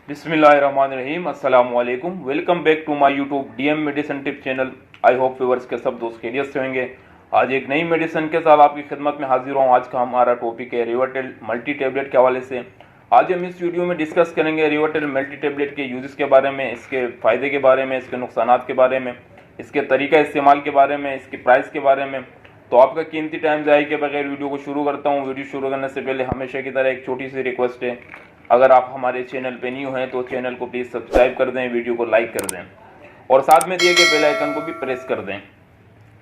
बिस्मिल्लाहिर्रहमानिर्रहीम अस्सलाम वालेकुम। Welcome back to my YouTube DM medicine tip channel. I hope viewers के सब दोस्त खैरियत से होंगे। आज एक नई मेडिसिन के साथ आपकी खिदमत में हाजिर हूँ। आज का हमारा टॉपिक है रिवाटेल मल्टी टेबलेट के हवाले से। आज हम इस वीडियो में डिस्कस करेंगे रिवाटेल मल्टी टेबलेट के यूजेस के बारे में, इसके फ़ायदे के बारे में, इसके नुकसानात के बारे में, इसके तरीका इस्तेमाल के बारे में, इसकी प्राइस के बारे में। तो आपका कीमती टाइम ज़ाया के बगैर वीडियो को शुरू करता हूँ। वीडियो शुरू करने से पहले हमेशा की तरह एक छोटी सी रिक्वेस्ट है, अगर आप हमारे चैनल पे न्यू हैं तो चैनल को प्लीज़ सब्सक्राइब कर दें, वीडियो को लाइक कर दें और साथ में दिए गए बेल आइकन को भी प्रेस कर दें।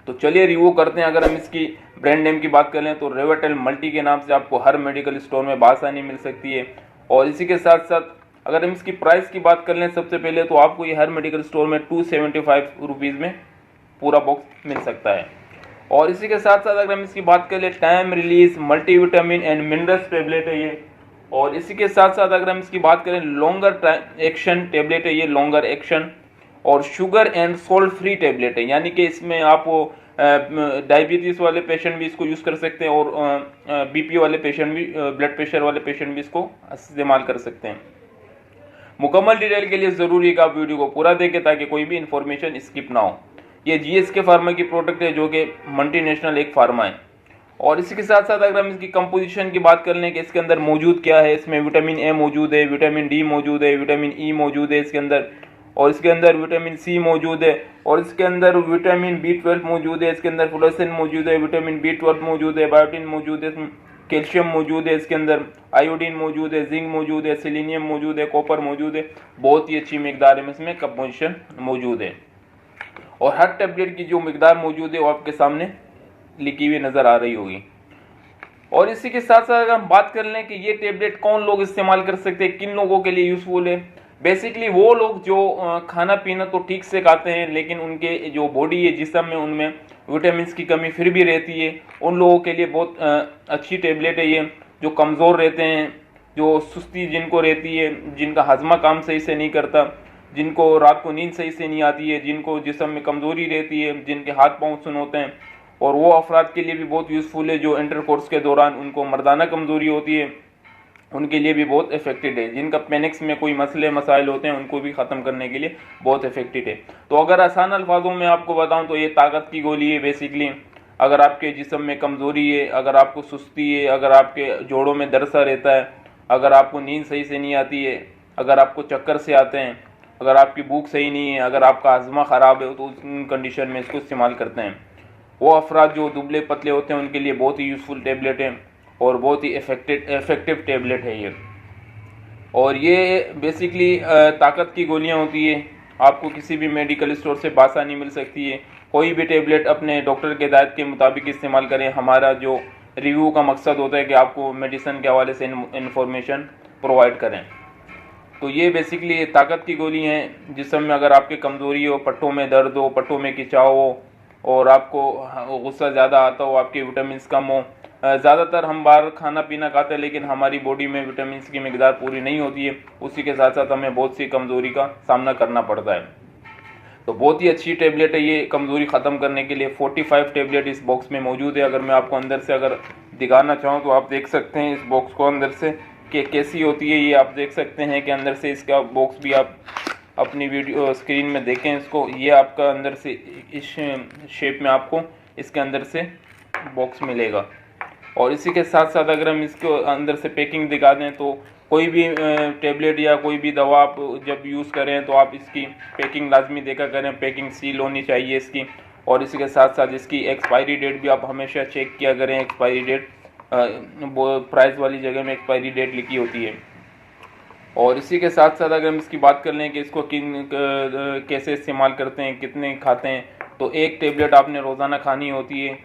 तो चलिए रिव्यू करते हैं। अगर हम इसकी ब्रांड नेम की बात करें तो रिवाटेल मल्टी के नाम से आपको हर मेडिकल स्टोर में बासानी मिल सकती है। और इसी के साथ साथ अगर हम इसकी प्राइस की बात कर लें सबसे पहले तो आपको ये हर मेडिकल स्टोर में 275 रुपीज़ में पूरा बॉक्स मिल सकता है। और इसी के साथ साथ अगर हम इसकी बात करें time release multivitamin and minerals tablet है ये। और इसी के साथ साथ अगर हम इसकी बात करें लॉन्गर एक्शन टेबलेट है ये, लॉन्गर एक्शन। और sugar and salt free tablet है, यानी कि इसमें आप डायबिटीज़ वाले पेशेंट भी इसको यूज़ कर सकते हैं और बीपी वाले पेशेंट भी, ब्लड प्रेशर वाले पेशेंट भी इसको इस्तेमाल कर सकते हैं। मुकम्मल डिटेल के लिए ज़रूरी है कि आप वीडियो को पूरा देखें ताकि कोई भी इंफॉर्मेशन स्किप ना हो। ये जीएसके फार्मा की प्रोडक्ट है जो कि मल्टीनेशनल एक फार्मा है। और इसी के साथ साथ अगर हम इसकी कंपोजिशन की बात कर लें कि इसके अंदर मौजूद क्या है, इसमें विटामिन ए मौजूद है, विटामिन डी मौजूद है, विटामिन ई मौजूद है इसके अंदर, और इसके अंदर विटामिन सी मौजूद है, और इसके अंदर विटामिन B12 मौजूद है, इसके अंदर फ्लोरेसेन मौजूद है, विटामिन B12 मौजूद है, बायोटिन मौजूद है, कैल्शियम मौजूद है, इसके अंदर आयोडीन मौजूद है, जिंक मौजूद है, सेलेनियम मौजूद है, कॉपर मौजूद है। बहुत ही अच्छी मिकदार में इसमें कंपोजिशन मौजूद है। और हर टेबलेट की जो मिकदार मौजूद है वो आपके सामने लिखी हुई नज़र आ रही होगी। और इसी के साथ साथ अगर हम बात कर लें कि ये टेबलेट कौन लोग इस्तेमाल कर सकते हैं, किन लोगों के लिए यूज़फुल है। बेसिकली वो लोग जो खाना पीना तो ठीक से खाते हैं लेकिन उनके जो बॉडी है, जिस्म में, उनमें विटामिन की कमी फिर भी रहती है, उन लोगों के लिए बहुत अच्छी टेबलेट है ये। जो कमज़ोर रहते हैं, जो सुस्ती जिनको रहती है, जिनका हजमा काम सही से नहीं करता, जिनको रात को नींद सही से नहीं आती है, जिनको जिस्म में कमज़ोरी रहती है, जिनके हाथ पाँव सुन होते हैं, और वो अफराद के लिए भी बहुत यूज़फुल है। जो इंटरकोर्स के दौरान उनको मर्दाना कमज़ोरी होती है उनके लिए भी बहुत इफेक्टेड है। जिनका पेनिक्स में कोई मसले मसाइल होते हैं उनको भी ख़त्म करने के लिए बहुत इफेक्टेड है। तो अगर आसान अल्फाजों में आपको बताऊं तो ये ताकत की गोली है बेसिकली। अगर आपके जिस्म में कमज़ोरी है, अगर आपको सुस्ती है, अगर आपके जोड़ों में दर्द सा रहता है, अगर आपको नींद सही से नहीं आती है, अगर आपको चक्कर से आते हैं, अगर आपकी भूख सही नहीं है, अगर आपका हजमा ख़राब है, तो उन कंडीशन में इसको इस्तेमाल करते हैं। वो अफराद जो दुबले पतले होते हैं उनके लिए बहुत ही यूज़फुल टेबलेट है और बहुत ही इफेक्टिव टेबलेट है ये। और ये बेसिकली ताकत की गोलियां होती है, आपको किसी भी मेडिकल स्टोर से बासानी मिल सकती है। कोई भी टेबलेट अपने डॉक्टर के हिदायत के मुताबिक इस्तेमाल करें। हमारा जो रिव्यू का मकसद होता है कि आपको मेडिसिन के हवाले से इन्फॉर्मेशन प्रोवाइड करें। तो ये बेसिकली ताकत की गोली हैं जिसम में अगर आपकी कमज़ोरी हो, पट्टों में दर्द हो, पट्टों में खिंचाव हो और आपको गुस्सा ज़्यादा आता हो, आपके विटामिन कम हो। ज़्यादातर हम बाहर खाना पीना खाते हैं लेकिन हमारी बॉडी में विटामिन की मिकदार पूरी नहीं होती है, उसी के साथ साथ हमें बहुत सी कमज़ोरी का सामना करना पड़ता है। तो बहुत ही अच्छी टेबलेट है ये कमज़ोरी ख़त्म करने के लिए। 45 टेबलेट इस बॉक्स में मौजूद है। अगर मैं आपको अंदर से अगर दिखाना चाहूँ तो आप देख सकते हैं इस बॉक्स को अंदर से कि कैसी होती है ये। आप देख सकते हैं कि अंदर से इसका बॉक्स भी आप अपनी वीडियो स्क्रीन में देखें इसको। ये आपका अंदर से इस शेप में आपको इसके अंदर से बॉक्स मिलेगा। और इसी के साथ साथ अगर हम इसको अंदर से पैकिंग दिखा दें तो कोई भी टेबलेट या कोई भी दवा आप जब यूज़ करें तो आप इसकी पैकिंग लाजमी देखा करें, पैकिंग सील होनी चाहिए इसकी। और इसी के साथ साथ इसकी एक्सपायरी डेट भी आप हमेशा चेक किया करें। एक्सपायरी डेट प्राइस वाली जगह में एक्सपायरी डेट लिखी होती है। और इसी के साथ साथ अगर हम इसकी बात कर लें कि इसको कैसे इस्तेमाल करते हैं, कितने खाते हैं, तो एक टेबलेट आपने रोज़ाना खानी होती है।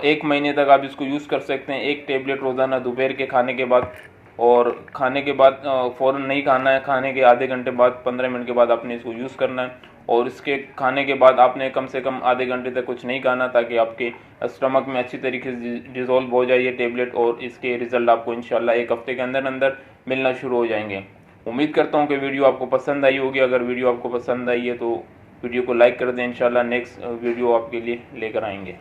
1 महीने तक आप इसको यूज़ कर सकते हैं। एक टेबलेट रोज़ाना दोपहर के खाने के बाद, और खाने के बाद फ़ौरन नहीं खाना है, खाने के आधे घंटे बाद 15 मिनट के बाद आपने इसको यूज़ करना है। और इसके खाने के बाद आपने कम से कम आधे घंटे तक कुछ नहीं खाना ताकि आपके स्टमक में अच्छी तरीके से डिज़ोल्व हो जाए ये टेबलेट, और इसके रिज़ल्ट आपको इंशाल्लाह 1 हफ़्ते के अंदर अंदर मिलना शुरू हो जाएंगे। उम्मीद करता हूँ कि वीडियो आपको पसंद आई होगी। अगर वीडियो आपको पसंद आई है तो वीडियो को लाइक कर दें। इंशाल्लाह नेक्स्ट वीडियो आपके लिए लेकर आएंगे।